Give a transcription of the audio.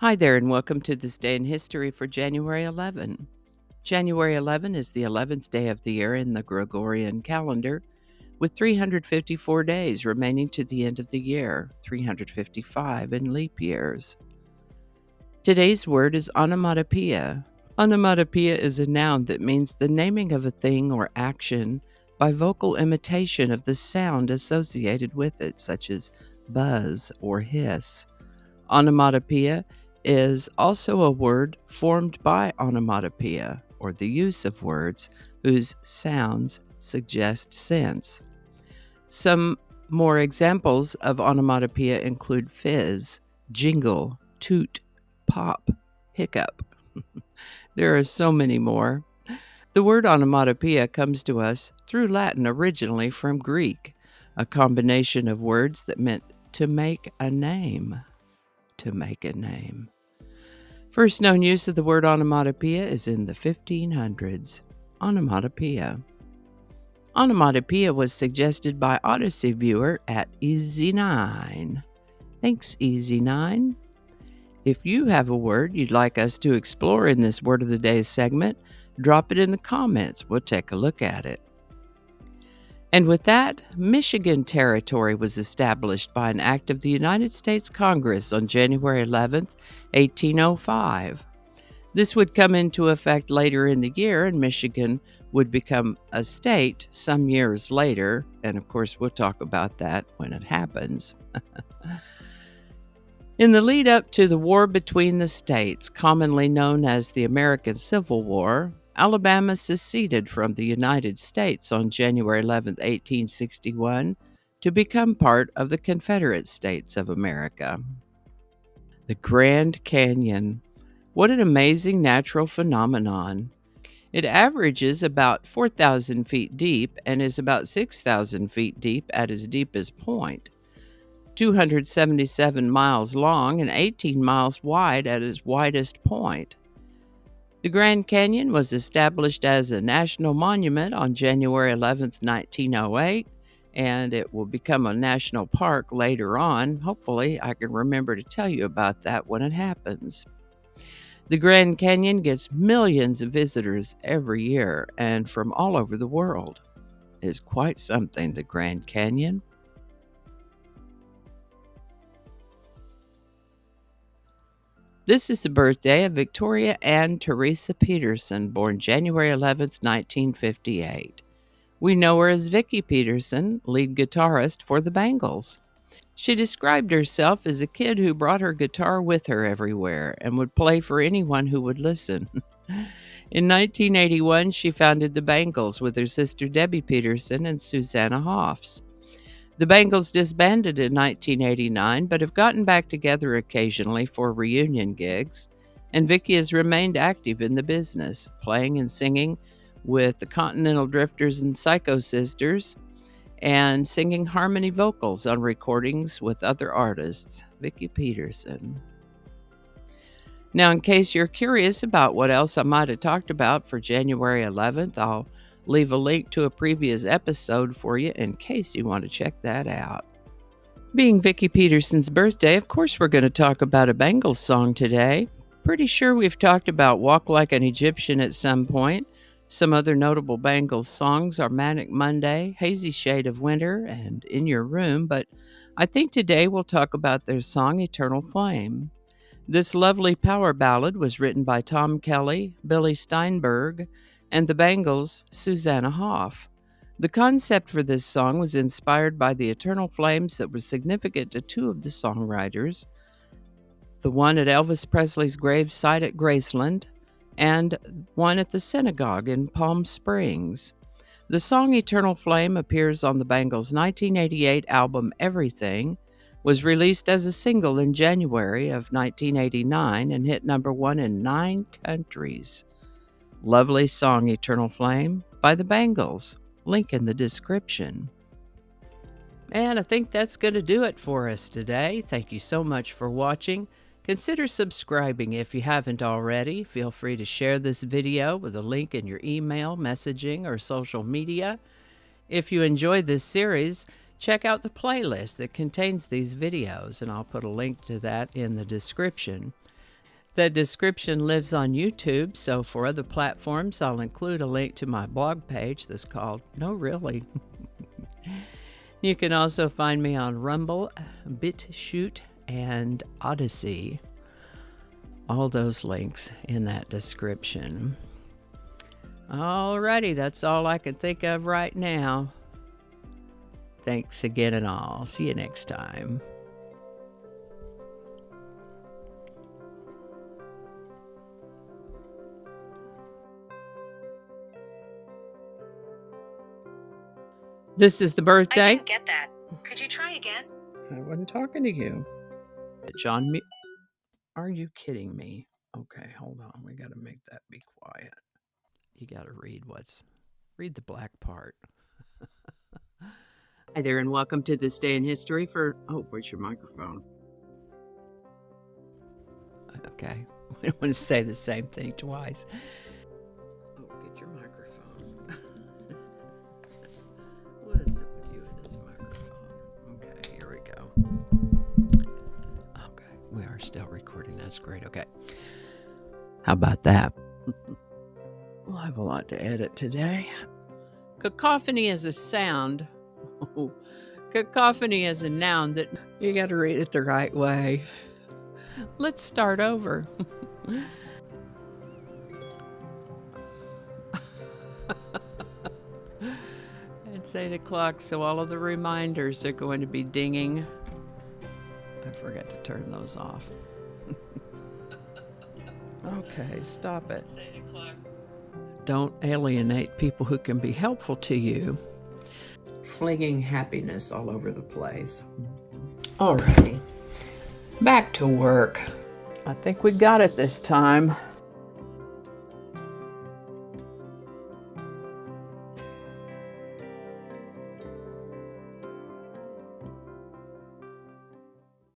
Hi there, and welcome to this day in history for January 11. January 11 is the 11th day of the year in the Gregorian calendar, with 354 days remaining to the end of the year, 355 in leap years. Today's word is onomatopoeia. Onomatopoeia is a noun that means the naming of a thing or action by vocal imitation of the sound associated with it, such as buzz or hiss. Onomatopoeia is also a word formed by onomatopoeia, or the use of words whose sounds suggest sense. Some more examples of onomatopoeia include fizz, jingle, toot, pop, hiccup. There are so many more. The word onomatopoeia comes to us through Latin, originally from Greek, a combination of words that meant to make a name. To make a name. First known use of the word onomatopoeia is in the 1500s. Onomatopoeia. Onomatopoeia was suggested by Odyssey viewer at Easy9. Thanks, Easy9. If you have a word you'd like us to explore in this Word of the Day segment, drop it in the comments. We'll take a look at it. And with that, Michigan Territory was established by an act of the United States Congress on January 11, 1805. This would come into effect later in the year, and Michigan would become a state some years later. And of course, we'll talk about that when it happens. In the lead up to the war between the states, commonly known as the American Civil War, Alabama seceded from the United States on January 11, 1861, to become part of the Confederate States of America. The Grand Canyon. What an amazing natural phenomenon. It averages about 4,000 feet deep and is about 6,000 feet deep at its deepest point, 277 miles long and 18 miles wide at its widest point. The Grand Canyon was established as a national monument on January 11, 1908, and it will become a national park later on. Hopefully, I can remember to tell you about that when it happens. The Grand Canyon gets millions of visitors every year and from all over the world. It is quite something, the Grand Canyon. This is the birthday of Victoria Ann Teresa Peterson, born January 11, 1958. We know her as Vicky Peterson, lead guitarist for the Bengals. She described herself as a kid who brought her guitar with her everywhere and would play for anyone who would listen. In 1981, she founded the Bengals with her sister Debbie Peterson and Susanna Hoffs. The Bengals disbanded in 1989, but have gotten back together occasionally for reunion gigs, and Vicki has remained active in the business, playing and singing with the Continental Drifters and Psycho Sisters, and singing harmony vocals on recordings with other artists. Vicky Peterson. Now, in case you're curious about what else I might have talked about for January 11th, I'll leave a link to a previous episode for you in case you want to check that out. Being Vicky Peterson's birthday, of course we're going to talk about a Bengals song today. Pretty sure we've talked about Walk Like an Egyptian at some point. Some other notable Bengals songs are Manic Monday, Hazy Shade of Winter, and In Your Room, but I think today we'll talk about their song Eternal Flame. This lovely power ballad was written by Tom Kelly, Billy Steinberg, and the Bengals' Susanna Hoff. The concept for this song was inspired by the eternal flames that were significant to two of the songwriters, the one at Elvis Presley's gravesite at Graceland and one at the synagogue in Palm Springs. The song Eternal Flame appears on the Bengals' 1988 album Everything, was released as a single in January of 1989 and hit number 1 in 9 countries. Lovely song Eternal Flame by the Bengals. Link in the description. And I think that's going to do it for us today. Thank you so much for watching. Consider subscribing if you haven't already. Feel free to share this video with a link in your email, messaging, or social media. If you enjoyed this series, check out the playlist that contains these videos, and I'll put a link to that in the description. That description lives on YouTube, so for other platforms, I'll include a link to my blog page that's called No Really. You can also find me on Rumble, BitChute, and Odyssey. All those links in that description. Alrighty, that's all I can think of right now. Thanks again and all. See you next time. This is the birthday. I didn't get that. Could you try again? I wasn't talking to you. John, are you kidding me? Okay, hold on. We got to make that be quiet. You got to read the black part. Hi there, and welcome to This Day in History where's your microphone? Okay, we don't want to say the same thing twice. Oh, get your microphone. What is it with you and this microphone? Okay, here we go. Okay, we are still recording. That's great. Okay. How about that? We'll have a lot to edit today. Cacophony is a sound. Cacophony is a noun that you got to read it the right way. Let's start over. It's 8 o'clock, so all of the reminders are going to be dinging. I forgot to turn those off. Okay, stop it. It's 8 o'clock. Don't alienate people who can be helpful to you. Flinging happiness all over the place. Alrighty, back to work. I think we got it this time.